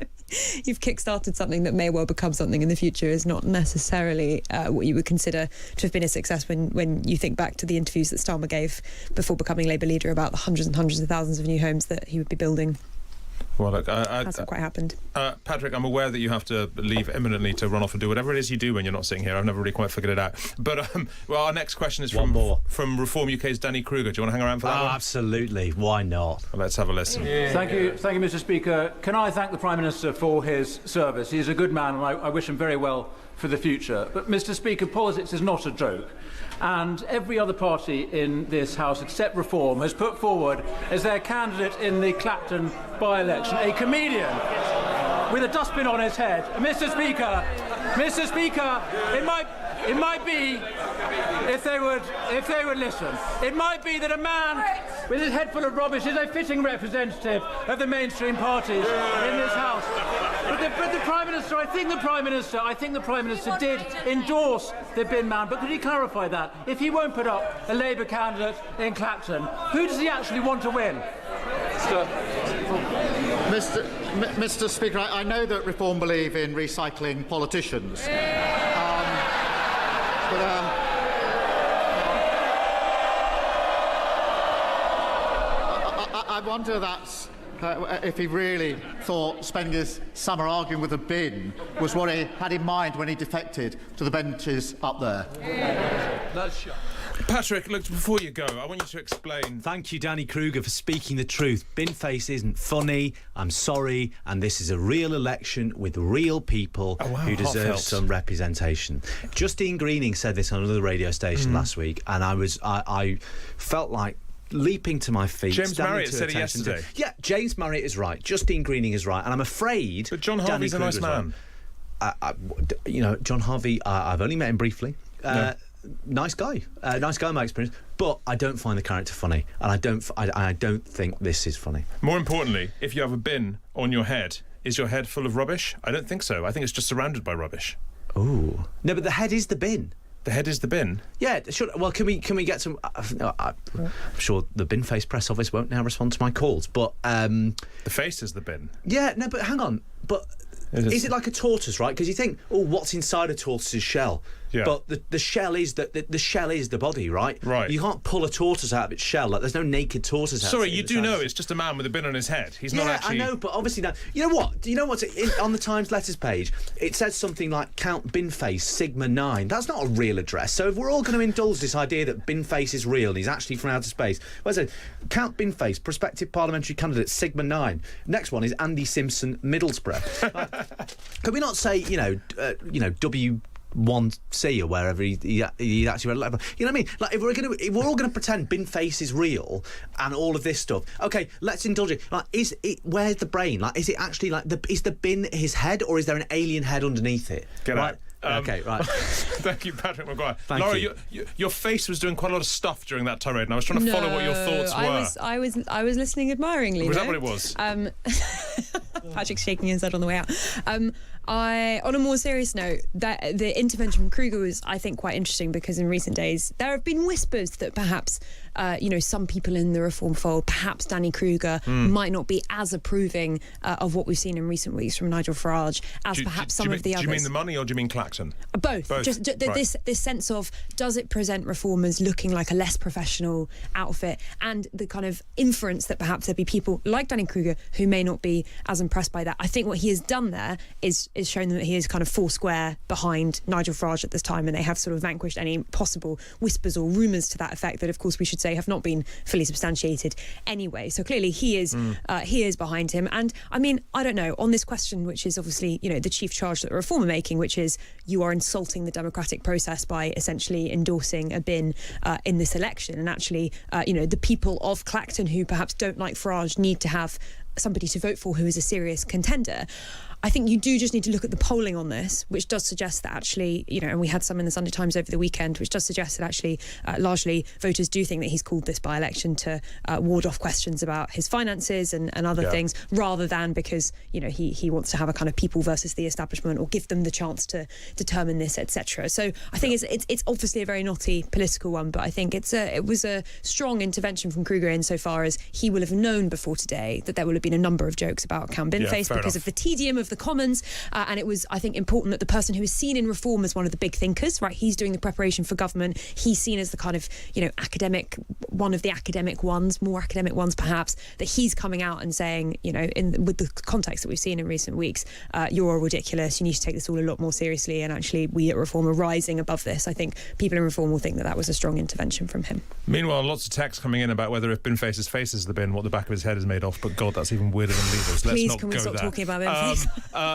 you've kick-started something that may well become something in the future is not necessarily what you would consider to have been a success when you think back to the interviews that Starmer gave before becoming Labour leader about the hundreds and hundreds of thousands of new homes that he would be building. Well, look, hasn't quite happened. Patrick, I'm aware that you have to leave imminently to run off and do whatever it is you do when you're not sitting here. I've never really quite figured it out. But our next question is from Reform UK's Danny Kruger. Do you want to hang around for that one? Absolutely. Why not? Well, let's have a listen. Thank you, Mr. Speaker. Can I thank the Prime Minister for his service? He's a good man, and I wish him very well for the future. But, Mr. Speaker, politics is not a joke. And every other party in this House, except Reform, has put forward as their candidate in the Clapton by-election a comedian with a dustbin on his head. Mr. Speaker, it might be, if they would listen, it might be that a man with his head full of rubbish is a fitting representative of the mainstream parties in this House. But the Prime Minister, I think the Prime Minister did endorse the bin man. But could he clarify that? If he won't put up a Labour candidate in Clapton, who does he actually want to win? Mr. Speaker, I know that Reform believe in recycling politicians. I wonder that's if he really thought spending his summer arguing with a bin was what he had in mind when he defected to the benches up there. Patrick, look, before you go, I want you to explain. Thank you, Danny Kruger, for speaking the truth. Binface isn't funny. I'm sorry, and this is a real election with real people who deserve some representation. Justine Greening said this on another radio station last week, and I felt like leaping to my feet. James Marriott said it yesterday. Yeah, James Marriott is right. Justine Greening is right, and I'm afraid. But John Harvey's a nice man. Right. John Harvey, I've only met him briefly. Nice guy in my experience, but I don't find the character funny, and I don't think this is funny. More importantly, if you have a bin on your head, is your head full of rubbish? I don't think so. I think it's just surrounded by rubbish. Ooh. No, but the head is the bin. The head is the bin? Yeah, sure. Well, can we get some... I'm sure the Binface press office won't now respond to my calls, but... The face is the bin. Yeah, no, but hang on. But is it like a tortoise, right? Because you think, what's inside a tortoise's shell? Yeah. But the shell is the shell is the body, right? Right. You can't pull a tortoise out of its shell. Like, there's no naked tortoise. Sorry, you do know it's just a man with a bin on his head. He's not actually. I know, but obviously now. You know what? Do you know what's on the Times letters page? It says something like Count Binface Sigma 9. That's not a real address. So if we're all going to indulge this idea that Binface is real and he's actually from outer space, well, I said Count Binface, prospective parliamentary candidate Sigma 9. Next one is Andy Simpson, Middlesbrough. Can we not say W1C or wherever he actually read? You know what I mean? Like, if we're all going to pretend Binface is real and all of this stuff, okay, let's indulge it. Like, where's the brain? Like, is it actually like is the bin his head, or is there an alien head underneath it? Get right? out. Okay, right. Thank you, Patrick Maguire. Thank Lara, you. Your face was doing quite a lot of stuff during that tirade, and I was trying to follow what your thoughts were. I was listening admiringly. Was that what it was? Patrick's shaking his head on the way out. On a more serious note, that the intervention from Kruger was, I think, quite interesting, because in recent days there have been whispers that perhaps some people in the reform fold, perhaps Danny Kruger, might not be as approving of what we've seen in recent weeks from Nigel Farage as perhaps some of the others. Do you mean the money, or do you mean Clacton? Both. Just right. This sense of, does it present reformers looking like a less professional outfit, and the kind of inference that perhaps there'd be people like Danny Kruger who may not be as impressed by that. I think what he has done there is shown them that he is kind of four square behind Nigel Farage at this time, and they have sort of vanquished any possible whispers or rumours to that effect that, of course, we should say have not been fully substantiated anyway. So clearly he is behind him. And I mean, I don't know, on this question, which is obviously, the chief charge that the Reform are making, which is you are insulting the democratic process by essentially endorsing a bin in this election. And actually, the people of Clacton who perhaps don't like Farage need to have somebody to vote for who is a serious contender. I think you do just need to look at the polling on this, which does suggest that actually, and we had some in the Sunday Times over the weekend, which does suggest that actually largely voters do think that he's called this by-election to ward off questions about his finances and other things, rather than because, he wants to have a kind of people versus the establishment, or give them the chance to determine this, etc. So I think it's obviously a very knotty political one, but I think it was a strong intervention from Kruger insofar as he will have known before today that there will have been a number of jokes about Count Binface because of the tedium of the Commons, and it was, I think, important that the person who is seen in Reform as one of the big thinkers, right, he's doing the preparation for government, he's seen as the kind of, academic, one of the academic ones, more academic ones perhaps, that he's coming out and saying, with the context that we've seen in recent weeks, you're all ridiculous, you need to take this all a lot more seriously, and actually we at Reform are rising above this. I think people in Reform will think that was a strong intervention from him. Meanwhile, lots of texts coming in about whether if Binface's face is the bin, what the back of his head is made of, but God, that's even weirder than leaders. Please, can we stop talking about Binface?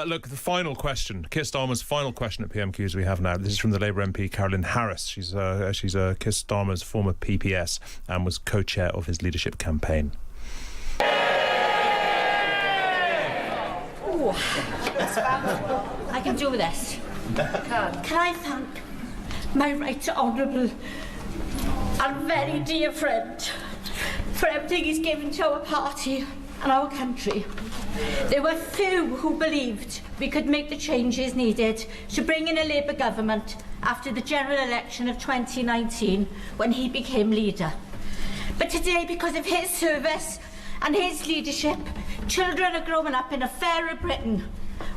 Look, the final question, Keir Starmer's final question at PMQs we have now. This is from the Labour MP Carolyn Harris. She's Keir Starmer's former PPS and was co-chair of his leadership campaign. Oh, I can do this. Can I thank my right honourable and very dear friend for everything he's given to our party and our country. There were few who believed we could make the changes needed to bring in a Labour government after the general election of 2019 when he became leader. But today, because of his service and his leadership, children are growing up in a fairer Britain.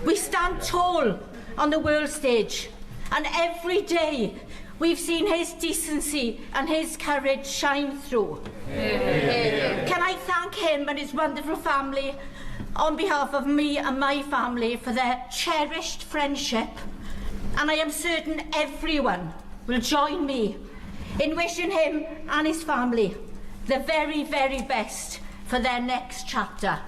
We stand tall on the world stage, and every day we've seen his decency and his courage shine through. Can I thank him and his wonderful family on behalf of me and my family for their cherished friendship, and I am certain everyone will join me in wishing him and his family the very, very best for their next chapter.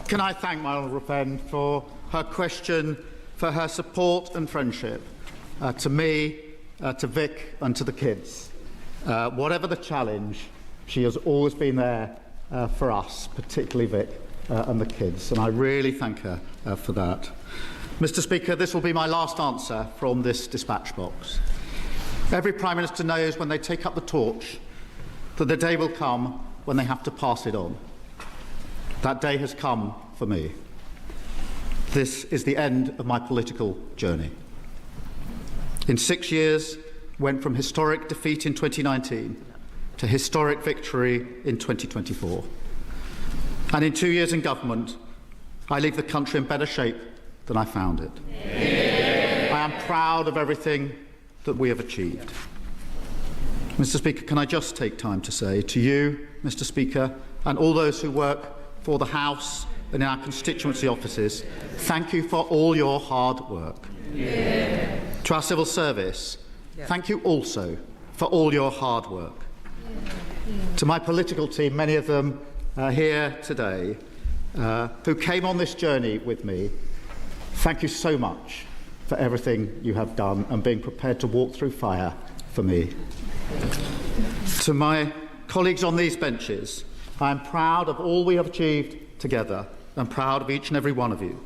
Can I thank my honourable friend for her question, for her support and friendship, to me, to Vic and to the kids. Whatever the challenge, she has always been there for us, particularly Vic and the kids, and I really thank her for that. Mr. Speaker, this will be my last answer from this dispatch box. Every Prime Minister knows when they take up the torch that the day will come when they have to pass it on. That day has come for me. This is the end of my political journey. In 6 years, went from historic defeat in 2019 to historic victory in 2024. And in 2 years in government, I leave the country in better shape than I found it. I am proud of everything that we have achieved. Mr. Speaker, can I just take time to say to you, Mr. Speaker, and all those who work for the House and in our constituency offices, thank you for all your hard work. To our civil service, thank you also for all your hard work. To my political team, many of them here today, who came on this journey with me, thank you so much for everything you have done and being prepared to walk through fire for me. To my colleagues on these benches, I am proud of all we have achieved together and proud of each and every one of you.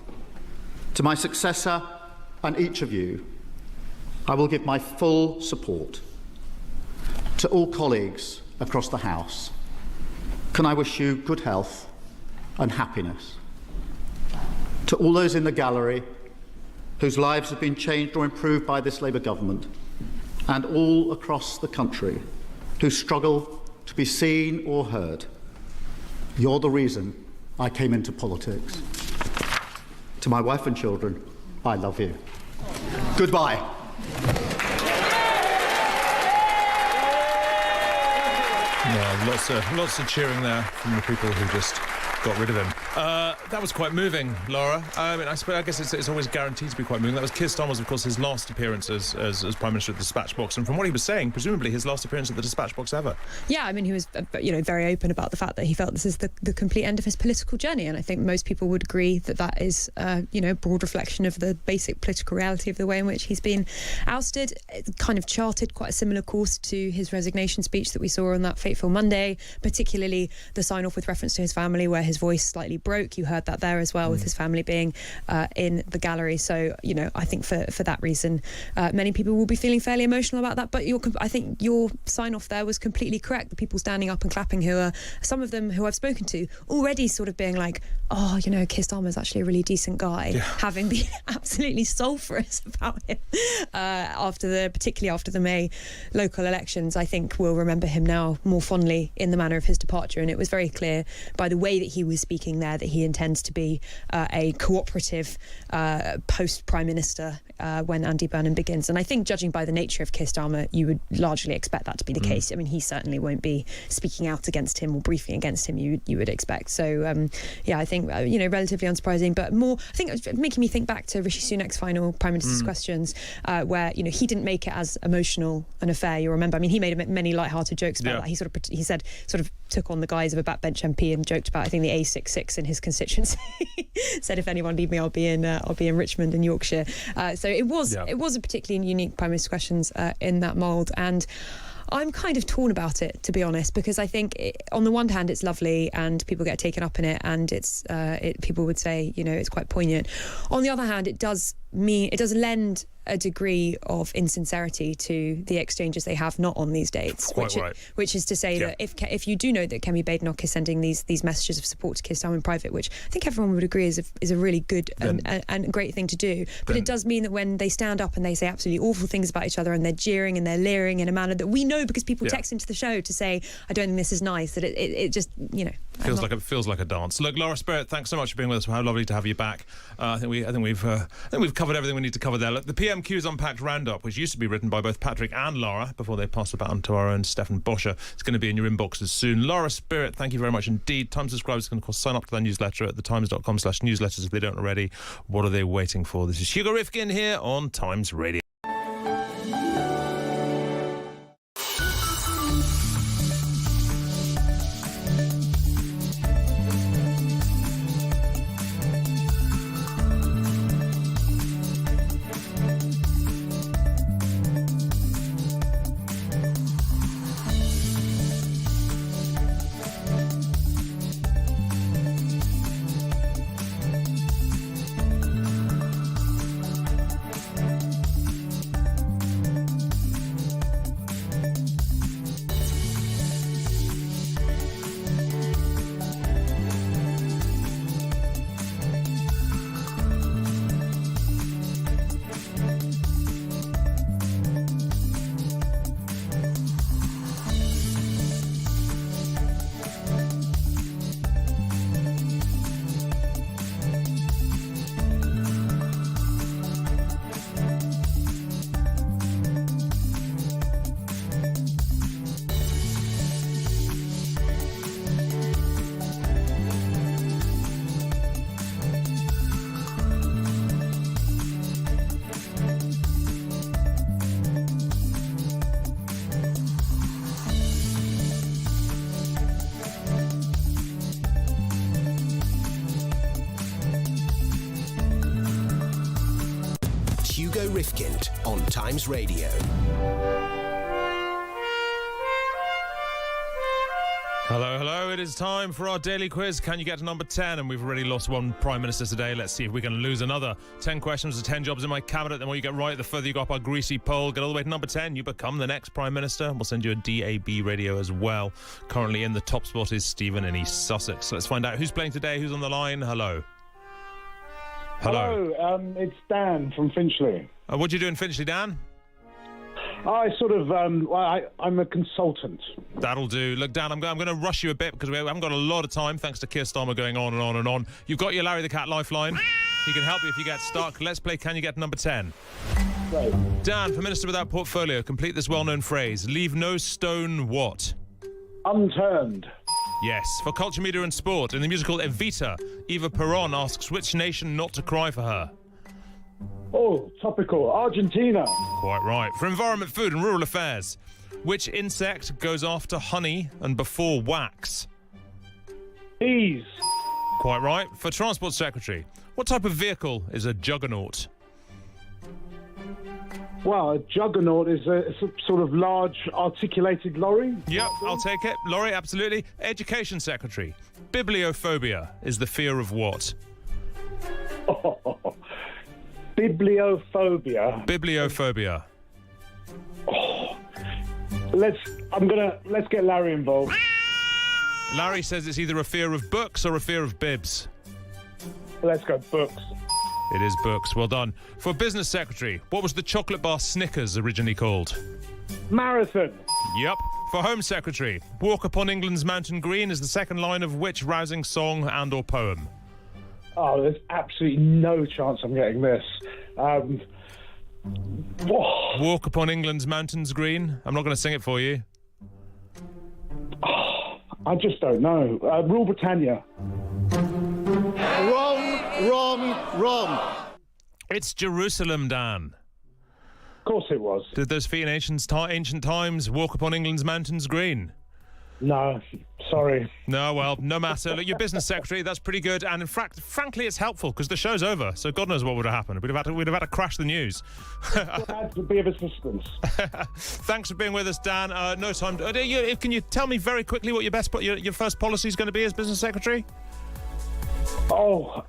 To my successor and each of you, I will give my full support. To all colleagues across the House, can I wish you good health and happiness. To all those in the gallery whose lives have been changed or improved by this Labour government, and all across the country who struggle to be seen or heard, you're the reason I came into politics. To my wife and children, I love you. Goodbye. Yeah, lots of cheering there from the people who just got rid of him. That was quite moving, Lara. I mean, I guess it's always guaranteed to be quite moving. That was Keir Starmer's, of course, his last appearance as Prime Minister at the Dispatch Box, and from what he was saying, presumably his last appearance at the Dispatch Box ever. Yeah, I mean, he was, very open about the fact that he felt this is the complete end of his political journey, and I think most people would agree that that is, a broad reflection of the basic political reality of the way in which he's been ousted. It kind of charted quite a similar course to his resignation speech that we saw on that fateful Monday, particularly the sign-off with reference to his family, where his voice slightly broke. You heard that there as well, with his family being in the gallery. So, I think for that reason, many people will be feeling fairly emotional about that. But I think your sign-off there was completely correct. The people standing up and clapping, who are some of them who I've spoken to, already sort of being like, oh, Keir Starmer's actually a really decent guy, having been absolutely sulphurous about him particularly after the May local elections. I think we'll remember him now more fondly in the manner of his departure, and it was very clear by the way that he was speaking there that he intends to be a cooperative post-Prime Minister when Andy Burnham begins. And I think, judging by the nature of Keir Starmer, you would largely expect that to be the case. I mean, he certainly won't be speaking out against him or briefing against him, you would expect. So, I think, relatively unsurprising, but more, I think it's making me think back to Rishi Sunak's final Prime Minister's questions, where, he didn't make it as emotional an affair. You'll remember, I mean, he made many light-hearted jokes about that. He said, took on the guise of a backbench MP and joked about, I think, the A66 in his constituency. Said, if anyone need me, I'll be in Richmond in Yorkshire. So it was a particularly unique Prime Minister's questions in that mould, and I'm kind of torn about it, to be honest, because I think on the one hand it's lovely and people get taken up in it, and people would say it's quite poignant. On the other hand, it does lend a degree of insincerity to the exchanges they have not on these dates. Which is to say that if you do know that Kemi Badenoch is sending these messages of support to Keir Starmer in private, which I think everyone would agree is a really good and great thing to do, but it does mean that when they stand up and they say absolutely awful things about each other and they're jeering and they're leering in a manner that we know because people text into the show to say, I don't think this is nice, that it just feels like a dance. Look, Lara Spirit, thanks so much for being with us. How lovely to have you back. I think we've covered everything we need to cover there. Look, the PMQs Unpacked roundup, which used to be written by both Patrick and Lara before they passed the baton to our own Stefan Boscher, it's going to be in your inboxes soon. Lara Spirit, thank you very much indeed. Times subscribers can, of course, sign up to their newsletter at thetimes.com/newsletters if they don't already. What are they waiting for? This is Hugo Rifkind here on Times Radio. Hugo Rifkind on Times Radio. Hello, hello. It is time for our daily quiz. Can you get to number 10? And we've already lost one Prime Minister today. Let's see if we can lose another. 10 questions to 10 jobs in my cabinet. The more you get right, the further you go up our greasy pole. Get all the way to number 10. You become the next Prime Minister. We'll send you a DAB radio as well. Currently in the top spot is Stephen in East Sussex. Let's find out who's playing today, who's on the line. Hello. Hello. Hello, it's Dan from Finchley. What do you do in Finchley, Dan? I sort of, I'm a consultant. That'll do. Look, Dan, I'm going to rush you a bit because we haven't got a lot of time, thanks to Keir Starmer going on and on and on. You've got your Larry the Cat lifeline. He can help you if you get stuck. Let's play Can You Get number 10? Right. Dan, for Minister Without Portfolio, complete this well-known phrase. Leave no stone what? Unturned. Yes. For culture, media and sport, in the musical Evita, Eva Peron asks which nation not to cry for her. Oh, topical. Argentina. Quite right. For environment, food and rural affairs, which insect goes after honey and before wax? Bees. Quite right. For Transport Secretary, what type of vehicle is a juggernaut? Well, a juggernaut is a sort of large articulated lorry. Yep, I'll take it. Laurie, absolutely. Education Secretary, bibliophobia is the fear of what? Bibliophobia. Bibliophobia. Oh, let's get Larry involved. Larry says it's either a fear of books or a fear of bibs. Let's go books. It is books. Well done. For Business Secretary, what was the chocolate bar Snickers originally called? Marathon. Yep. For Home Secretary, Walk Upon England's Mountain Green is the second line of which rousing song and or poem? Oh, there's absolutely no chance I'm getting this. Walk Upon England's Mountains Green. I'm not going to sing it for you. Oh, I just don't know. Rule Britannia. Wrong. It's Jerusalem, Dan. Of course it was. Did those feet in ancient times walk upon England's mountains green? No, sorry. No, well, no matter. Look, your business secretary, that's pretty good. And in fact, frankly, it's helpful because the show's over. So God knows what would have happened. We'd have had to crash the news. Glad to be of assistance. Thanks for being with us, Dan. No time. Can you tell me very quickly what your first policy is going to be as business secretary? Oh,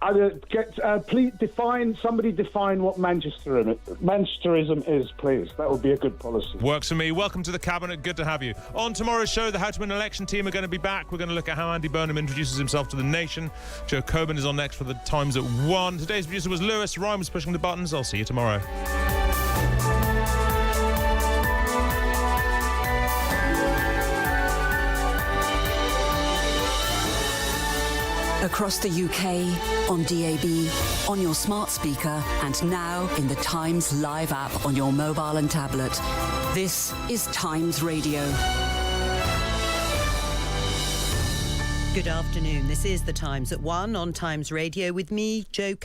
please define what Manchesterism is, please. That would be a good policy. Works for me. Welcome to the Cabinet. Good to have you. On tomorrow's show, the How to Win Election team are going to be back. We're going to look at how Andy Burnham introduces himself to the nation. Joe Coburn is on next for the Times at 1. Today's producer was Lewis. Ryan was pushing the buttons. I'll see you tomorrow. Across the UK, on DAB, on your smart speaker, and now in the Times Live app on your mobile and tablet. This is Times Radio. Good afternoon. This is the Times at 1 on Times Radio with me, Joe